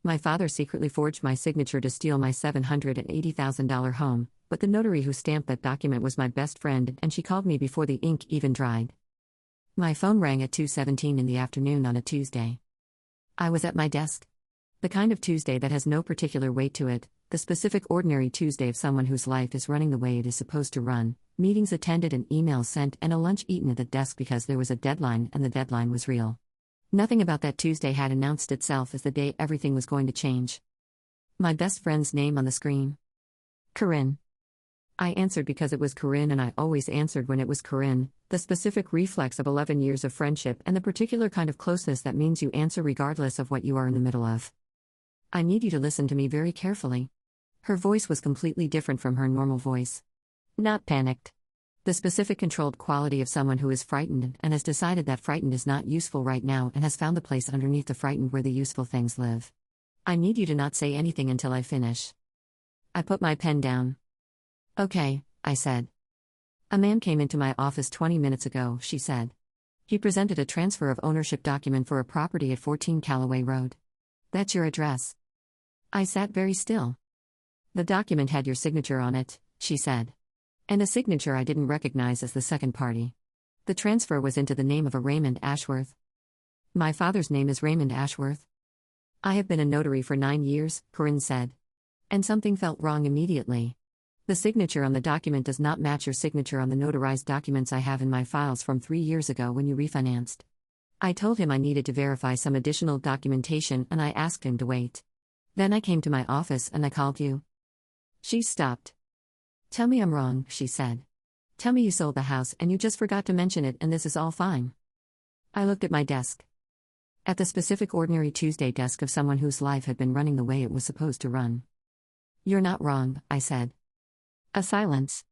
My father secretly forged my signature to steal my $780,000 home, but the notary who stamped that document was my best friend, and she called me before the ink even dried. My phone rang at 2:17 in the afternoon on a Tuesday. I was at my desk. The kind of Tuesday that has no particular weight to it, the specific ordinary Tuesday of someone whose life is running the way it is supposed to run, meetings attended and emails sent and a lunch eaten at the desk because there was a deadline and the deadline was real. Nothing about that Tuesday had announced itself as the day everything was going to change. My best friend's name on the screen. Corrine. I answered because it was Corrine, and I always answered when it was Corrine, the specific reflex of 11 years of friendship and the particular kind of closeness that means you answer regardless of what you are in the middle of. I need you to listen to me very carefully. Her voice was completely different from her normal voice. Not panicked. The specific controlled quality of someone who is frightened and has decided that frightened is not useful right now and has found the place underneath the frightened where the useful things live. I need you to not say anything until I finish. I put my pen down. Okay, I said. A man came into my office 20 minutes ago, she said. He presented a transfer of ownership document for a property at 14 Callaway Road. That's your address. I sat very still. The document had your signature on it, she said. And a signature I didn't recognize as the second party. The transfer was into the name of a Raymond Ashworth. My father's name is Raymond Ashworth. I have been a notary for 9 years, Corrine said. And something felt wrong immediately. The signature on the document does not match your signature on the notarized documents I have in my files from 3 years ago when you refinanced. I told him I needed to verify some additional documentation and I asked him to wait. Then I came to my office and I called you. She stopped. Tell me I'm wrong, she said. Tell me you sold the house and you just forgot to mention it and this is all fine. I looked at my desk. At the specific ordinary Tuesday desk of someone whose life had been running the way it was supposed to run. You're not wrong, I said. A silence.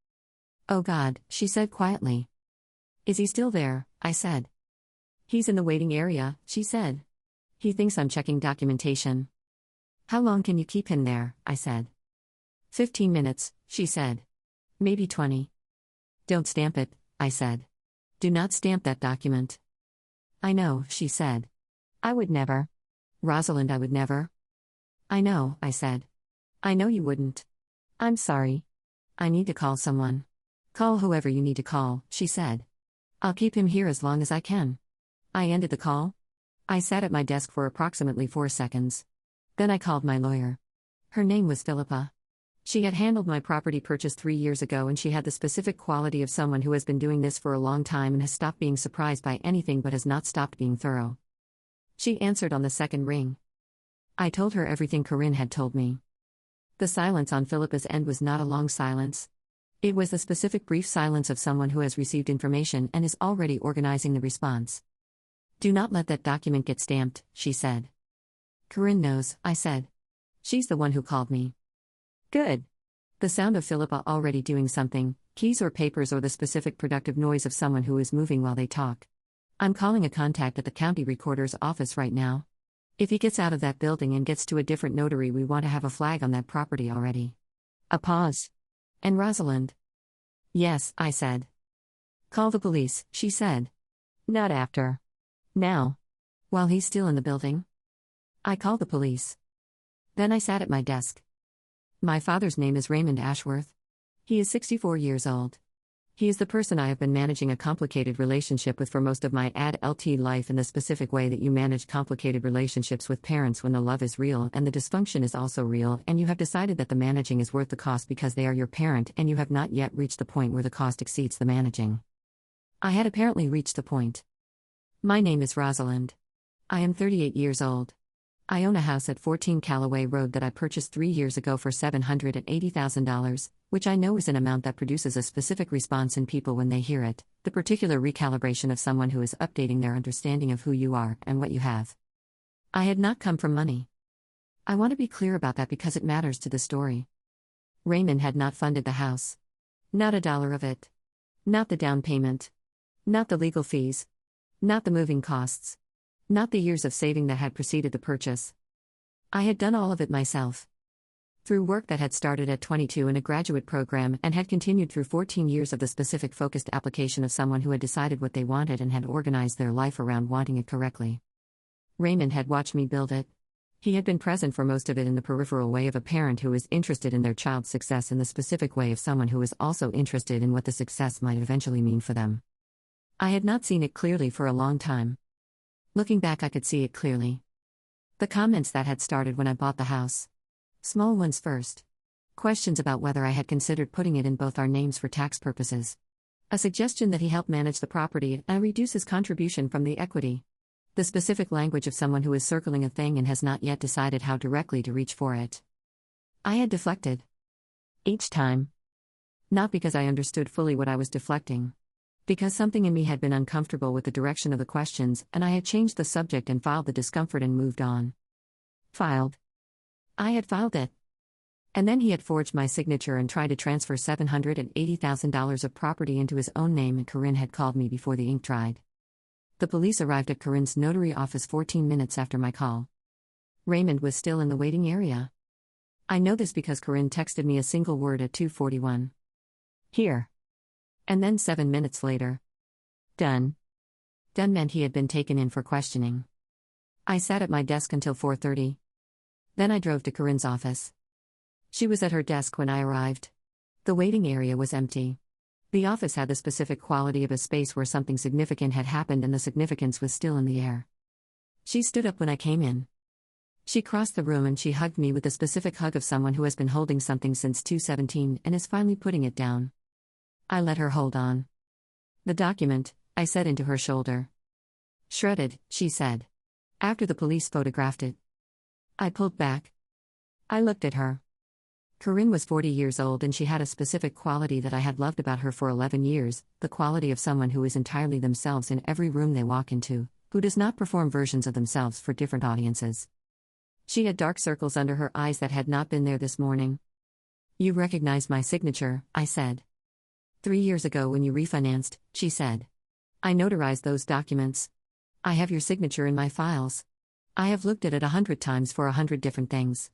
Oh God, she said quietly. Is he still there? I said. He's in the waiting area, she said. He thinks I'm checking documentation. How long can you keep him there? I said. 15 minutes, she said. Maybe 20. Don't stamp it, I said. Do not stamp that document. I know, she said. I would never. Rosalind, I would never. I know, I said. I know you wouldn't. I'm sorry. I need to call someone. Call whoever you need to call, she said. I'll keep him here as long as I can. I ended the call. I sat at my desk for approximately 4 seconds. Then I called my lawyer. Her name was Philippa. She had handled my property purchase 3 years ago and she had the specific quality of someone who has been doing this for a long time and has stopped being surprised by anything but has not stopped being thorough. She answered on the second ring. I told her everything Corrine had told me. The silence on Philippa's end was not a long silence. It was the specific brief silence of someone who has received information and is already organizing the response. Do not let that document get stamped, she said. Corrine knows, I said. She's the one who called me. Good. The sound of Philippa already doing something, keys or papers or the specific productive noise of someone who is moving while they talk. I'm calling a contact at the county recorder's office right now. If he gets out of that building and gets to a different notary, we want to have a flag on that property already. A pause. And Rosalind? Yes, I said. Call the police, she said. Not after. Now. While he's still in the building? I called the police. Then I sat at my desk. My father's name is Raymond Ashworth. He is 64 years old. He is the person I have been managing a complicated relationship with for most of my adult life in the specific way that you manage complicated relationships with parents when the love is real and the dysfunction is also real, and you have decided that the managing is worth the cost because they are your parent and you have not yet reached the point where the cost exceeds the managing. I had apparently reached the point. My name is Rosalind. I am 38 years old. I own a house at 14 Callaway Road that I purchased 3 years ago for $780,000, which I know is an amount that produces a specific response in people when they hear it, the particular recalibration of someone who is updating their understanding of who you are and what you have. I had not come from money. I want to be clear about that because it matters to the story. Raymond had not funded the house. Not a dollar of it. Not the down payment. Not the legal fees. Not the moving costs. Not the years of saving that had preceded the purchase. I had done all of it myself. Through work that had started at 22 in a graduate program and had continued through 14 years of the specific focused application of someone who had decided what they wanted and had organized their life around wanting it correctly. Raymond had watched me build it. He had been present for most of it in the peripheral way of a parent who is interested in their child's success in the specific way of someone who is also interested in what the success might eventually mean for them. I had not seen it clearly for a long time. Looking back, I could see it clearly. The comments that had started when I bought the house. Small ones first. Questions about whether I had considered putting it in both our names for tax purposes. A suggestion that he help manage the property and reduce his contribution from the equity. The specific language of someone who is circling a thing and has not yet decided how directly to reach for it. I had deflected. Each time. Not because I understood fully what I was deflecting. Because something in me had been uncomfortable with the direction of the questions, and I had changed the subject and filed the discomfort and moved on. Filed. I had filed it. And then he had forged my signature and tried to transfer $780,000 of property into his own name, and Corrine had called me before the ink dried. The police arrived at Corrine's notary office 14 minutes after my call. Raymond was still in the waiting area. I know this because Corrine texted me a single word at 2:41. Here. And then 7 minutes later. Done. Done meant he had been taken in for questioning. I sat at my desk until 4:30. Then I drove to Corrine's office. She was at her desk when I arrived. The waiting area was empty. The office had the specific quality of a space where something significant had happened and the significance was still in the air. She stood up when I came in. She crossed the room and she hugged me with the specific hug of someone who has been holding something since 2:17 and is finally putting it down. I let her hold on. The document, I said into her shoulder. Shredded, she said. After the police photographed it. I pulled back. I looked at her. Corrine was 40 years old and she had a specific quality that I had loved about her for 11 years, the quality of someone who is entirely themselves in every room they walk into, who does not perform versions of themselves for different audiences. She had dark circles under her eyes that had not been there this morning. You recognize my signature, I said. 3 years ago when you refinanced, she said. I notarized those documents. I have your signature in my files. I have looked at it 100 times for 100 different things.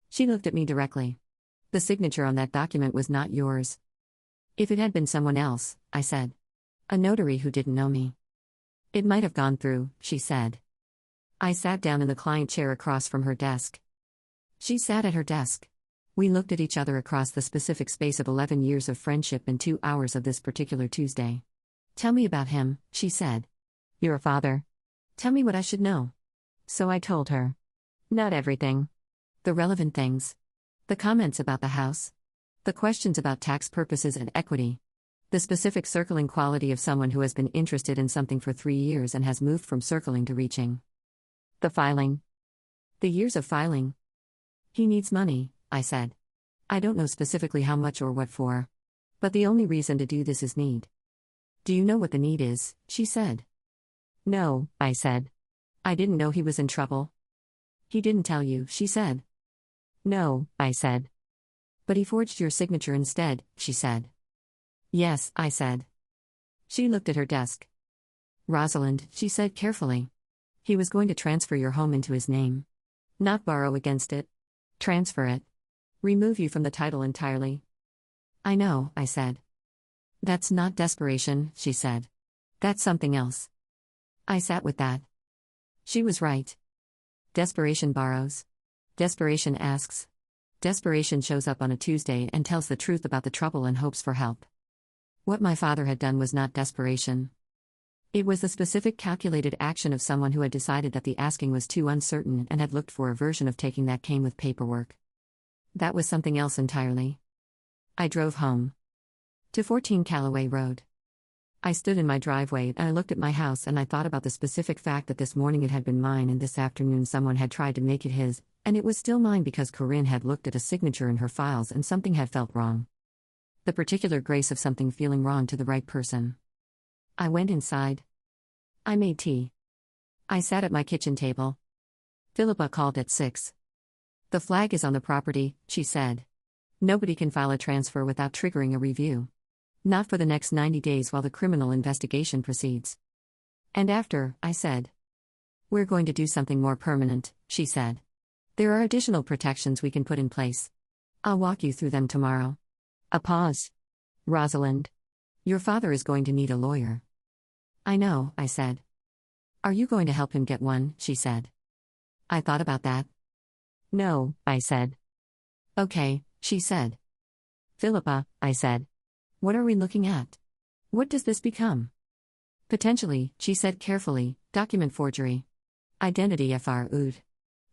She looked at me directly. The signature on that document was not yours. If it had been someone else, I said. A notary who didn't know me. It might have gone through, she said. I sat down in the client chair across from her desk. She sat at her desk. We looked at each other across the specific space of 11 years of friendship and 2 hours of this particular Tuesday. Tell me about him, she said. You're a father. Tell me what I should know. So I told her. Not everything. The relevant things. The comments about the house. The questions about tax purposes and equity. The specific circling quality of someone who has been interested in something for 3 years and has moved from circling to reaching. The filing. The years of filing. He needs money, I said. I don't know specifically how much or what for. But the only reason to do this is need. Do you know what the need is? She said. No, I said. I didn't know he was in trouble. He didn't tell you, she said. No, I said. But he forged your signature instead, she said. Yes, I said. She looked at her desk. Rosalind, she said carefully. He was going to transfer your home into his name. Not borrow against it. Transfer it. Remove you from the title entirely. I know, I said. That's not desperation, she said. That's something else. I sat with that. She was right. Desperation borrows. Desperation asks. Desperation shows up on a Tuesday and tells the truth about the trouble and hopes for help. What my father had done was not desperation. It was the specific calculated action of someone who had decided that the asking was too uncertain and had looked for a version of taking that came with paperwork. That was something else entirely. I drove home. To 14 Callaway Road. I stood in my driveway and I looked at my house and I thought about the specific fact that this morning it had been mine and this afternoon someone had tried to make it his, and it was still mine because Corrine had looked at a signature in her files and something had felt wrong. The particular grace of something feeling wrong to the right person. I went inside. I made tea. I sat at my kitchen table. Philippa called at 6. The flag is on the property, she said. Nobody can file a transfer without triggering a review. Not for the next 90 days while the criminal investigation proceeds. And after, I said. We're going to do something more permanent, she said. There are additional protections we can put in place. I'll walk you through them tomorrow. A pause. Rosalind. Your father is going to need a lawyer. I know, I said. Are you going to help him get one? She said. I thought about that. No, I said. Okay, she said. Philippa, I said. What are we looking at? What does this become? Potentially, she said carefully, document forgery. Identity fraud.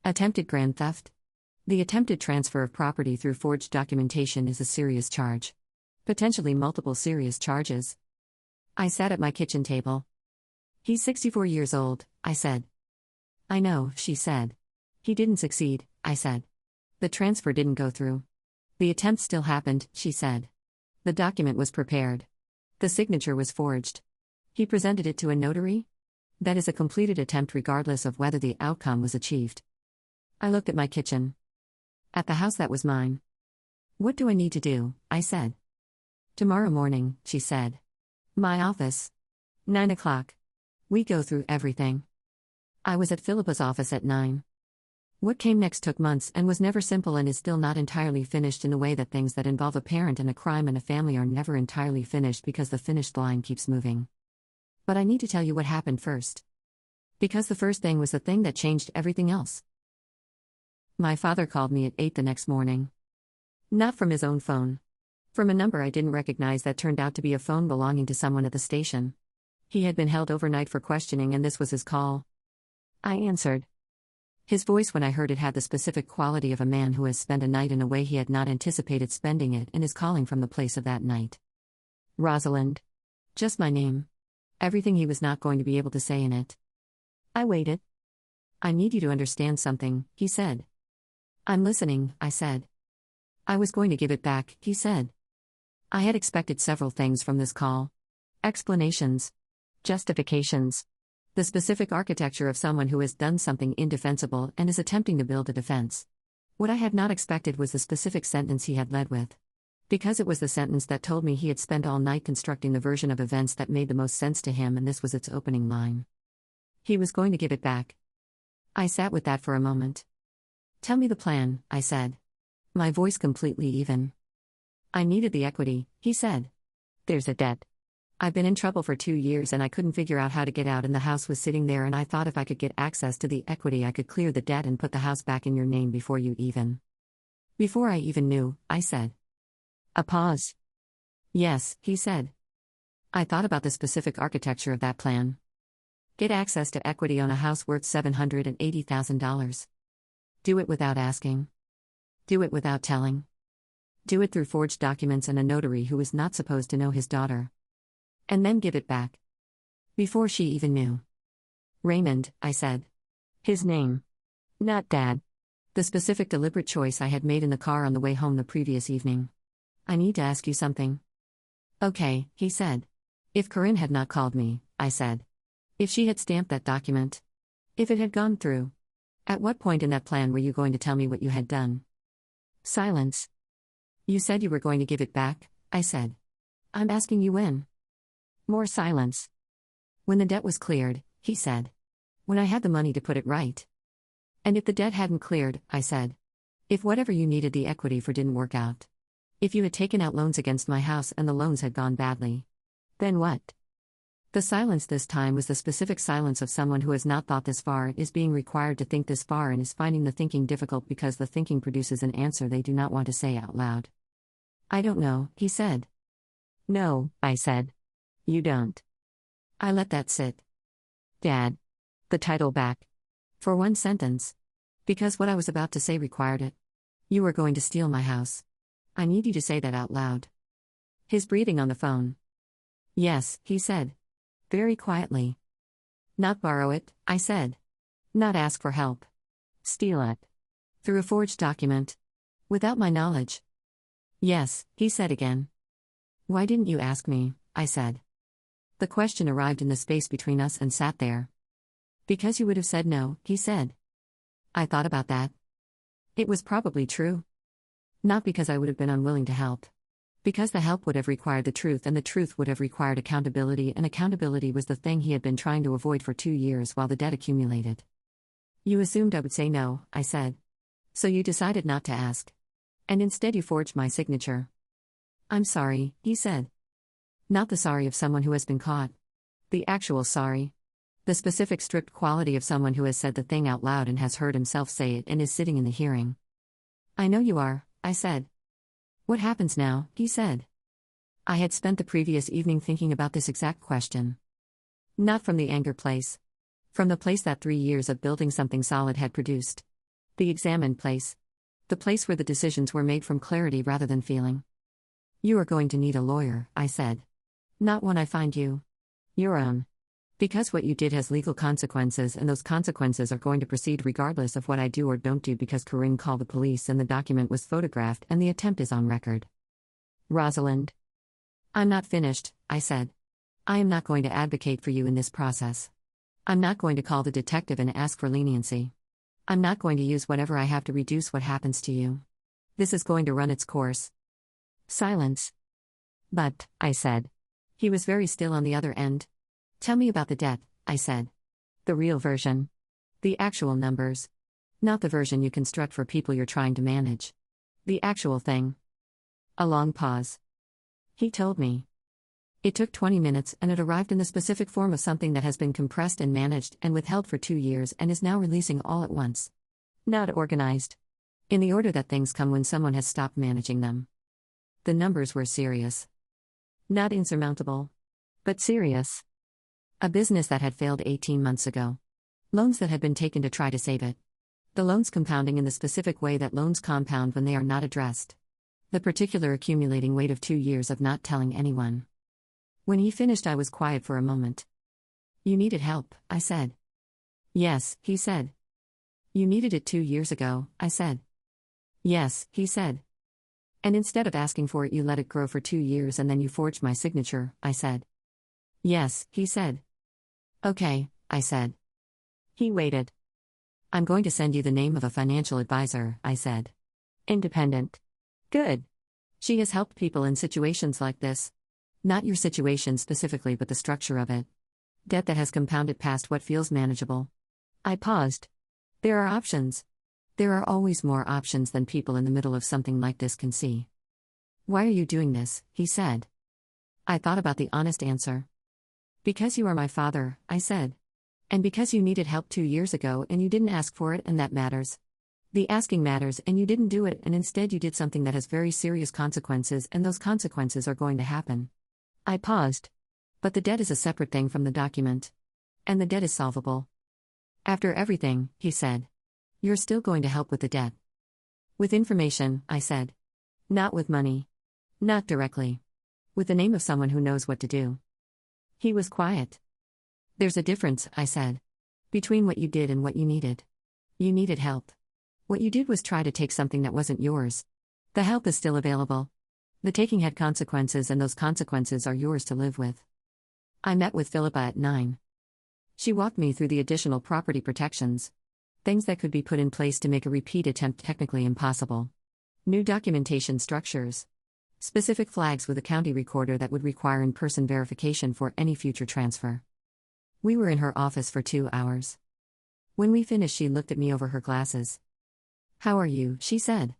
Attempted grand theft. The attempted transfer of property through forged documentation is a serious charge. Potentially multiple serious charges. I sat at my kitchen table. He's 64 years old, I said. I know, she said. He didn't succeed, I said. The transfer didn't go through. The attempt still happened, she said. The document was prepared. The signature was forged. He presented it to a notary? That is a completed attempt regardless of whether the outcome was achieved. I looked at my kitchen. At the house that was mine. What do I need to do? I said. Tomorrow morning, she said. My office. 9 o'clock. We go through everything. I was at Philippa's office at 9. What came next took months and was never simple and is still not entirely finished in the way that things that involve a parent and a crime and a family are never entirely finished because the finished line keeps moving. But I need to tell you what happened first. Because the first thing was the thing that changed everything else. My father called me at 8 the next morning. Not from his own phone. From a number I didn't recognize that turned out to be a phone belonging to someone at the station. He had been held overnight for questioning and this was his call. I answered. His voice when I heard it had the specific quality of a man who has spent a night in a way he had not anticipated spending it and is calling from the place of that night. Rosalind. Just my name. Everything he was not going to be able to say in it. I waited. I need you to understand something, he said. I'm listening, I said. I was going to give it back, he said. I had expected several things from this call. Explanations. Justifications. The specific architecture of someone who has done something indefensible and is attempting to build a defense. What I had not expected was the specific sentence he had led with. Because it was the sentence that told me he had spent all night constructing the version of events that made the most sense to him, and this was its opening line. He was going to give it back. I sat with that for a moment. Tell me the plan, I said. My voice completely even. I needed the equity, he said. There's a debt. I've been in trouble for 2 years and I couldn't figure out how to get out, and the house was sitting there, and I thought if I could get access to the equity I could clear the debt and put the house back in your name before you even. Before I even knew, I said. A pause. Yes, he said. I thought about the specific architecture of that plan. Get access to equity on a house worth $780,000. Do it without asking. Do it without telling. Do it through forged documents and a notary who is not supposed to know his daughter. And then give it back. Before she even knew. Raymond, I said. His name. Not Dad. The specific deliberate choice I had made in the car on the way home the previous evening. I need to ask you something. Okay, he said. If Corrine had not called me, I said. If she had stamped that document. If it had gone through. At what point in that plan were you going to tell me what you had done? Silence. You said you were going to give it back, I said. I'm asking you when. More silence. When the debt was cleared, he said. When I had the money to put it right. And if the debt hadn't cleared, I said. If whatever you needed the equity for didn't work out. If you had taken out loans against my house and the loans had gone badly. Then what? The silence this time was the specific silence of someone who has not thought this far, is being required to think this far, and is finding the thinking difficult because the thinking produces an answer they do not want to say out loud. I don't know, he said. No, I said. You don't. I let that sit. Dad. The title back. For one sentence. Because what I was about to say required it. You were going to steal my house. I need you to say that out loud. His breathing on the phone. Yes, he said. Very quietly. Not borrow it, I said. Not ask for help. Steal it. Through a forged document. Without my knowledge. Yes, he said again. Why didn't you ask me, I said. The question arrived in the space between us and sat there. Because you would have said no, he said. I thought about that. It was probably true. Not because I would have been unwilling to help. Because the help would have required the truth, and the truth would have required accountability, and accountability was the thing he had been trying to avoid for 2 years while the debt accumulated. You assumed I would say no, I said. So you decided not to ask. And instead you forged my signature. I'm sorry, he said. Not the sorry of someone who has been caught. The actual sorry. The specific strict quality of someone who has said the thing out loud and has heard himself say it and is sitting in the hearing. I know you are, I said. What happens now, he said. I had spent the previous evening thinking about this exact question. Not from the anger place. From the place that 3 years of building something solid had produced. The examined place. The place where the decisions were made from clarity rather than feeling. You are going to need a lawyer, I said. Not one I find you. Your own. Because what you did has legal consequences, and those consequences are going to proceed regardless of what I do or don't do, because Corrine called the police and the document was photographed and the attempt is on record. Rosalind. I'm not finished, I said. I am not going to advocate for you in this process. I'm not going to call the detective and ask for leniency. I'm not going to use whatever I have to reduce what happens to you. This is going to run its course. Silence. But, I said. He was very still on the other end. Tell me about the debt, I said. The real version. The actual numbers. Not the version you construct for people you're trying to manage. The actual thing. A long pause. He told me. It took 20 minutes and it arrived in the specific form of something that has been compressed and managed and withheld for 2 years and is now releasing all at once. Not organized. In the order that things come when someone has stopped managing them. The numbers were serious. Not insurmountable. But serious. A business that had failed 18 months ago. Loans that had been taken to try to save it. The loans compounding in the specific way that loans compound when they are not addressed. The particular accumulating weight of 2 years of not telling anyone. When he finished, I was quiet for a moment. You needed help, I said. Yes, he said. You needed it 2 years ago, I said. Yes, he said. And instead of asking for it, you let it grow for 2 years and then you forged my signature, I said. Yes, he said. Okay, I said. He waited. I'm going to send you the name of a financial advisor, I said. Independent. Good. She has helped people in situations like this. Not your situation specifically, but the structure of it. Debt that has compounded past what feels manageable. I paused. There are options. There are always more options than people in the middle of something like this can see. Why are you doing this? He said. I thought about the honest answer. Because you are my father, I said. And because you needed help 2 years ago and you didn't ask for it, and that matters. The asking matters, and you didn't do it, and instead you did something that has very serious consequences, and those consequences are going to happen. I paused. But the debt is a separate thing from the document. And the debt is solvable. After everything, he said. You're still going to help with the debt. With information, I said. Not with money. Not directly. With the name of someone who knows what to do. He was quiet. There's a difference, I said. Between what you did and what you needed. You needed help. What you did was try to take something that wasn't yours. The help is still available. The taking had consequences, and those consequences are yours to live with. I met with Philippa at 9. She walked me through the additional property protections. Things that could be put in place to make a repeat attempt technically impossible. New documentation structures. Specific flags with a county recorder that would require in-person verification for any future transfer. We were in her office for 2 hours. When we finished, she looked at me over her glasses. How are you? She said.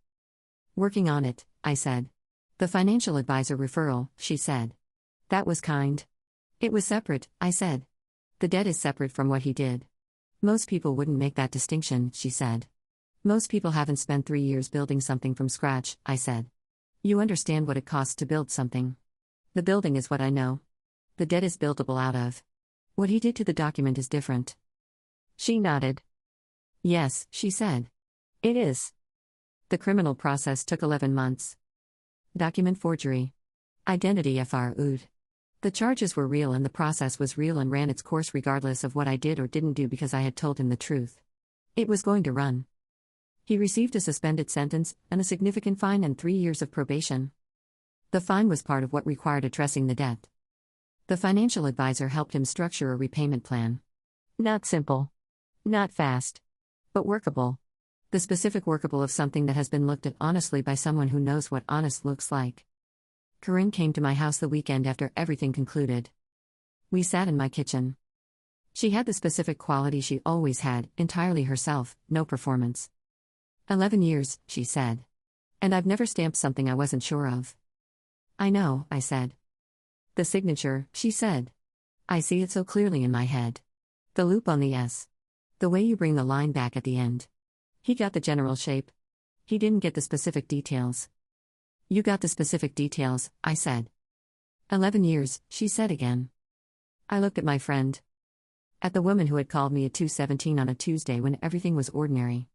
Working on it, I said. The financial advisor referral, she said. That was kind. It was separate, I said. The debt is separate from what he did. Most people wouldn't make that distinction, she said. Most people haven't spent 3 years building something from scratch, I said. You understand what it costs to build something. The building is what I know. The debt is buildable out of. What he did to the document is different. She nodded. Yes, she said. It is. The criminal process took 11 months. Document forgery. Identity FRU'd. The charges were real and the process was real and ran its course regardless of what I did or didn't do, because I had told him the truth. It was going to run. He received a suspended sentence and a significant fine and 3 years of probation. The fine was part of what required addressing the debt. The financial advisor helped him structure a repayment plan. Not simple. Not fast. But workable. The specific workable of something that has been looked at honestly by someone who knows what honest looks like. Corrine came to my house the weekend after everything concluded. We sat in my kitchen. She had the specific quality she always had, entirely herself, no performance. 11 years, she said. And I've never stamped something I wasn't sure of. I know, I said. The signature, she said. I see it so clearly in my head. The loop on the S. The way you bring the line back at the end. He got the general shape. He didn't get the specific details. You got the specific details, I said. 11 years, she said again. I looked at my friend. At the woman who had called me at 2:17 on a Tuesday when everything was ordinary.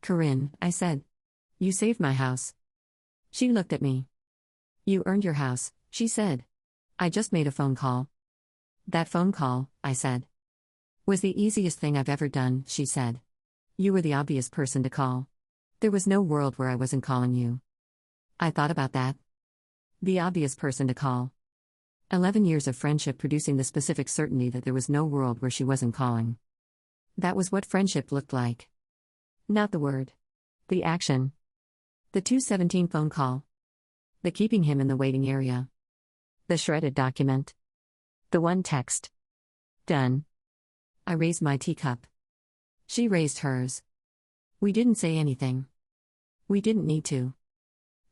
Corrine, I said. You saved my house. She looked at me. You earned your house, she said. I just made a phone call. That phone call, I said, was the easiest thing I've ever done, she said. You were the obvious person to call. There was no world where I wasn't calling you. I thought about that. The obvious person to call. 11 years of friendship producing the specific certainty that there was no world where she wasn't calling. That was what friendship looked like. Not the word. The action. The 2:17 phone call. The keeping him in the waiting area. The shredded document. The one text. Done. I raised my teacup. She raised hers. We didn't say anything. We didn't need to.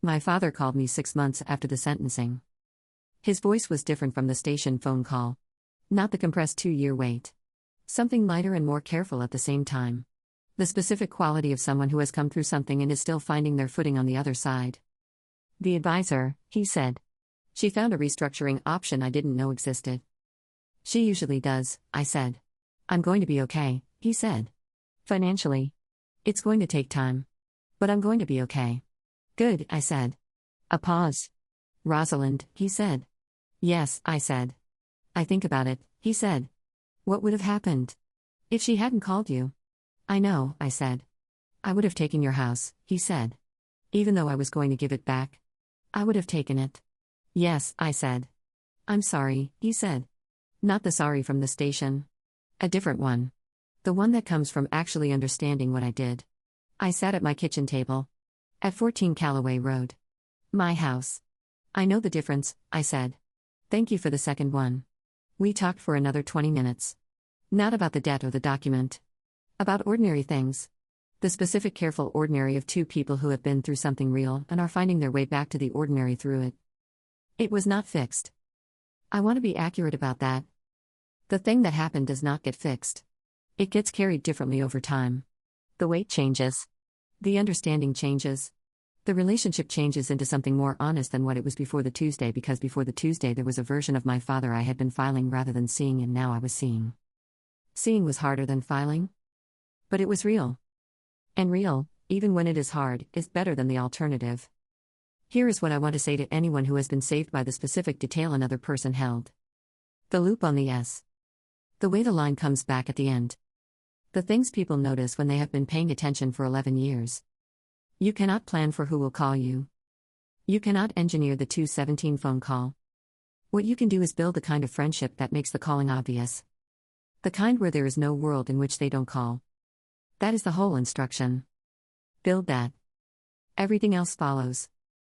My father called me 6 months after the sentencing. His voice was different from the station phone call. Not the compressed 2-year wait. Something lighter and more careful at the same time. The specific quality of someone who has come through something and is still finding their footing on the other side. The advisor, he said. She found a restructuring option I didn't know existed. She usually does, I said. I'm going to be okay, he said. Financially. It's going to take time. But I'm going to be okay. Good, I said. A pause. Rosalind, he said. Yes, I said. I think about it, he said. What would have happened if she hadn't called you? I know, I said. I would have taken your house, he said. Even though I was going to give it back. I would have taken it. Yes, I said. I'm sorry, he said. Not the sorry from the station. A different one. The one that comes from actually understanding what I did. I sat at my kitchen table. At 14 Callaway Road. My house. I know the difference, I said. Thank you for the second one. We talked for another 20 minutes. Not about the debt or the document. About ordinary things. The specific careful ordinary of two people who have been through something real and are finding their way back to the ordinary through it. It was not fixed. I want to be accurate about that. The thing that happened does not get fixed. It gets carried differently over time. The weight changes. The understanding changes. The relationship changes into something more honest than what it was before the Tuesday, because before the Tuesday there was a version of my father I had been filing rather than seeing, and now I was seeing. Seeing was harder than filing. But it was real. And real, even when it is hard, is better than the alternative. Here is what I want to say to anyone who has been saved by the specific detail another person held. The loop on the S. The way the line comes back at the end. The things people notice when they have been paying attention for 11 years. You cannot plan for who will call you. You cannot engineer the 2:17 phone call. What you can do is build the kind of friendship that makes the calling obvious. The kind where there is no world in which they don't call. That is the whole instruction. Build that. Everything else follows.